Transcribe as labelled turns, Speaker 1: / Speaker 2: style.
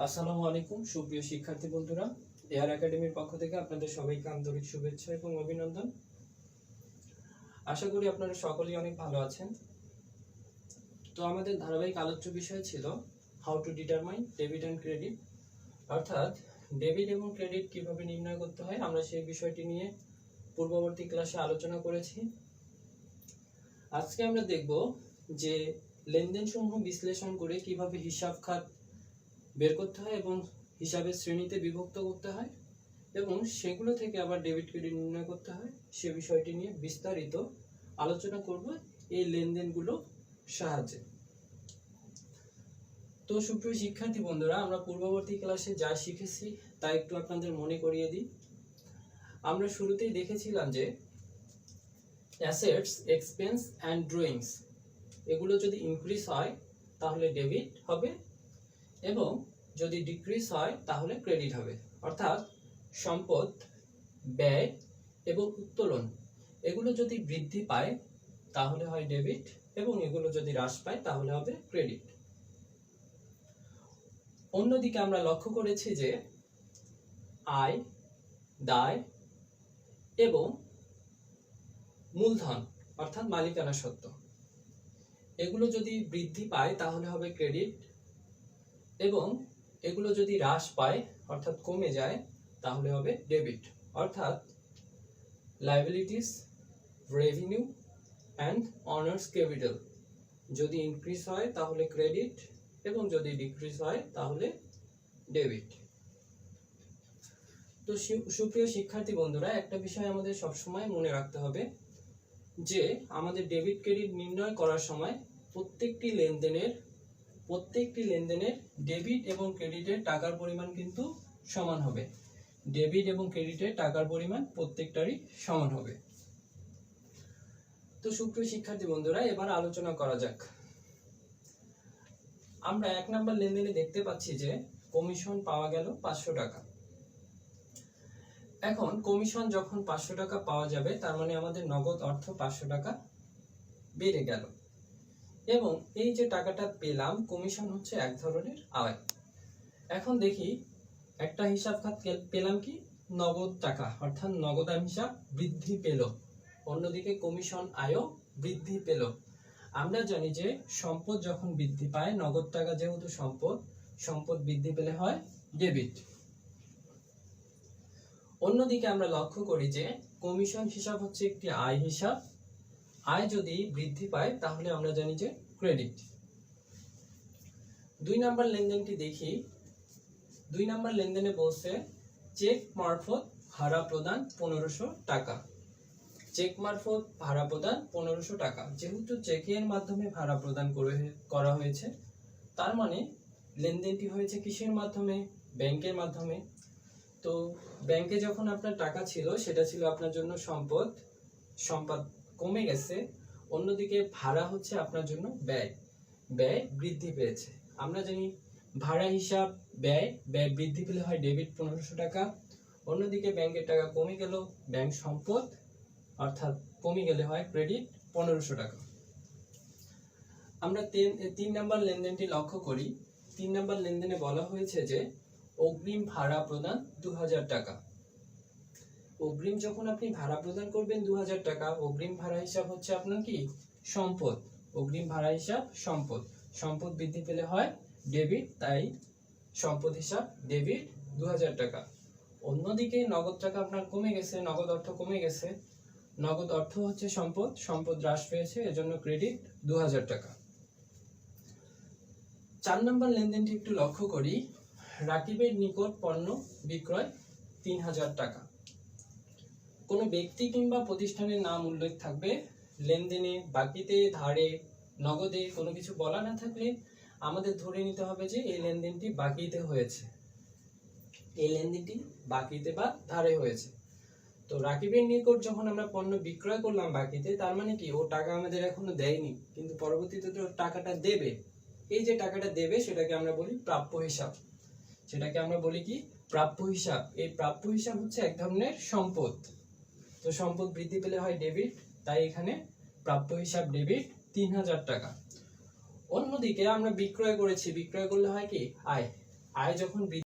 Speaker 1: আসসালামু আলাইকুম সুপ্রিয় শিক্ষার্থী বন্ধুরা, এআর একাডেমির পক্ষ থেকে আপনাদের সবাইকে আন্তরিক শুভেচ্ছা এবং অভিনন্দন। আশা করি আপনারা সকলেই অনেক ভালো আছেন। তো আমাদের ধারাবাহিক আলোচ্য বিষয় ছিল how to determine debit and credit, অর্থাৎ ডেবিট এবং ক্রেডিট কিভাবে নির্ণয় করতে হয়। আমরা সেই বিষয়টি নিয়ে পূর্ববর্তী ক্লাসে আলোচনা করেছি। আজকে আমরা দেখব যে লেনদেন সমূহ বিশ্লেষণ করে কিভাবে হিসাব খাত বের করতে হয় এবং হিসাবের শ্রেণীতে বিভক্ত করতে হয় এবং সেগুলো থেকে আবার ডেবিট ক্রেডিট নির্ণয় করতে হয়, সে বিষয়টি নিয়ে বিস্তারিত আলোচনা করব এই লেনদেনগুলো সাহায্যে। তো সুপ্রিয় শিক্ষার্থী বন্ধুরা, আমরা পূর্ববর্তী ক্লাসে যা শিখেছি তা একটু আপনাদের মনে করিয়ে দিই। আমরা শুরুতেই দেখেছিলাম যে অ্যাসেটস, এক্সপেন্স অ্যান্ড ড্রয়িংস এগুলো যদি ইনক্রিজ হয় তাহলে ডেবিট হবে এবং যদি ডিক্রিজ হয় তাহলে ক্রেডিট হবে। অর্থাৎ সম্পদ, ব্যয় এবং উত্তোলন এগুলো যদি বৃদ্ধি পায় তাহলে হয় ডেবিট এবং এগুলো যদি হ্রাস পায় তাহলে হবে ক্রেডিট। অন্যদিকে আমরা লক্ষ্য করেছি যে আয়, দায় এবং মূলধন অর্থাৎ মালিকানা সত্ত্ব এগুলো যদি বৃদ্ধি পায় তাহলে হবে ক্রেডিট এবং এগুলো যদি হ্রাস পায় অর্থাৎ কমে যায় তাহলে হবে ডেবিট। অর্থাৎ liabilities, revenue and honours capital যদি ইনক্রিজ হয় তাহলে ক্রেডিট এবং যদি ডিক্রিজ হয় তাহলে ডেবিট। তো সুপ্রিয় শিক্ষার্থী বন্ধুরা, একটা বিষয় আমাদের সবসময় মনে রাখতে হবে যে আমাদের ডেবিট ক্রেডিট নির্ণয় করার সময় প্রত্যেকটি লেনদেনের ডেবিট এবং ক্রেডিটের টাকার পরিমাণ কিন্তু সমান হবে। ডেবিট এবং ক্রেডিটের টাকার পরিমাণ প্রত্যেকটারই সমান হবে। তো সুপ্রিয় শিক্ষার্থী বন্ধুরা, এবার আলোচনা করা যাক। আমরা 1 নম্বর লেনদেনে দেখতে পাচ্ছি যে কমিশন পাওয়া গেল 500 টাকা। এখন কমিশন যখন 500 টাকা পাওয়া যাবে তার মানে আমাদের নগদ অর্থ 500 টাকা বেড়ে গেল এবং এই যে টাকাটা পেলাম, কমিশন হচ্ছে এক ধরনের আয়। এখন দেখি একটা হিসাব খাত পেলাম কি, নগদ টাকা অর্থাৎ নগদান হিসাব বৃদ্ধি পেল, অন্যদিকে কমিশন আয়ও বৃদ্ধি পেল। আমরা জানি যে সম্পদ যখন বৃদ্ধি পায়, নগদ টাকা যেহেতু সম্পদ বৃদ্ধি পেলে হয় ডেবিট। অন্যদিকে আমরা লক্ষ্য করি যে কমিশন হিসাব হচ্ছে একটি আয় হিসাব, আয় যদি বৃদ্ধি পায় তাহলে আমরা জানি যে ক্রেডিট। 2 নম্বর লেনদেনটি দেখি। 2 নম্বর লেনদেনে বলছে চেক মারফত ভাড়া প্রদান 1500 টাকা। চেক মারফত ভাড়া প্রদান 1500 টাকা। যেহেতু চেকের মাধ্যমে ভাড়া প্রদান করা হয়েছে তার মানে লেনদেনটি হয়েছে কিসের মাধ্যমে? ব্যাংকের মাধ্যমে। তো ব্যাংকে যখন আপনার টাকা ছিল সেটা ছিল আপনার জন্য সম্পদ কমে গেছে, অন্যদিকে ভাড়া হচ্ছে আপনার জন্য ব্যয় বৃদ্ধি পেয়েছে। আমরা জানি ভাড়া হিসাব ব্যয় বৃদ্ধি পেলে হয় ডেবিট 1500 টাকা, অন্যদিকে ব্যাংকের টাকা কমে গেল, ব্যাংক সম্পদ অর্থাৎ কমে গেলে হয় ক্রেডিট 1500 টাকা। আমরা 3 নম্বর লেনদেনটি লক্ষ্য করি। 3 নম্বর লেনদেনে বলা হয়েছে যে অগ্রিম ভাড়া প্রদান 2000 টাকা। অগ্রিম যখন আপনি ভাড়া প্রদান করবেন 2000 টাকা, অগ্রিম ভাড়া হিসাব হচ্ছে আপনার কি সম্পদ, অগ্রিম ভাড়া হিসাব সম্পদ বৃদ্ধি পেলে হয় ডেবিট, তাই সম্পদ হিসাব ডেবিট 2000 টাকা। অন্যদিকে নগদ টাকা আপনার কমে গেছে, নগদ অর্থ কমে গেছে, নগদ অর্থ হচ্ছে সম্পদ হ্রাস পেয়েছে, এজন্য ক্রেডিট 2000 টাকা। 4 নম্বর লেনদেনটি একটু লক্ষ্য করি। রাকিবের নিকট পণ্য বিক্রয় 3000 টাকা। কোনো ব্যক্তি কিংবা প্রতিষ্ঠানের নাম উল্লেখ থাকবে। লেনদেনে বাকিতে, ধারে, নগদে কোনো কিছু বলা না থাকলে আমাদের ধরে নিতে হবে যে এই লেনদেনটি বাকিতে হয়েছে, এই লেনদেনটি বাকিতে বা ধারে হয়েছে। তো রাকিবের নিকট যখন আমরা পণ্য বিক্রয় করলাম বাকিতে, তার মানে কি ও টাকা আমাদের এখনো দেয়নি, কিন্তু পরবর্তীতে তো টাকাটা দেবে। এই যে টাকাটা দেবে সেটাকে আমরা বলি প্রাপ্য হিসাব। সেটাকে আমরা বলি কি প্রাপ্য হিসাব। এই প্রাপ্য হিসাব হচ্ছে এক ধরনের সম্পদ। তো সম্পদ বৃদ্ধি পেলে হয় ডেবিট, তাই এখানে প্রাপ্য হিসাব ডেবিট 3000 টাকা। অন্যদিকে আমরা বিক্রয় করেছি, বিক্রয় করলে হয় কি আয়। আয় যখন বৃদ্ধি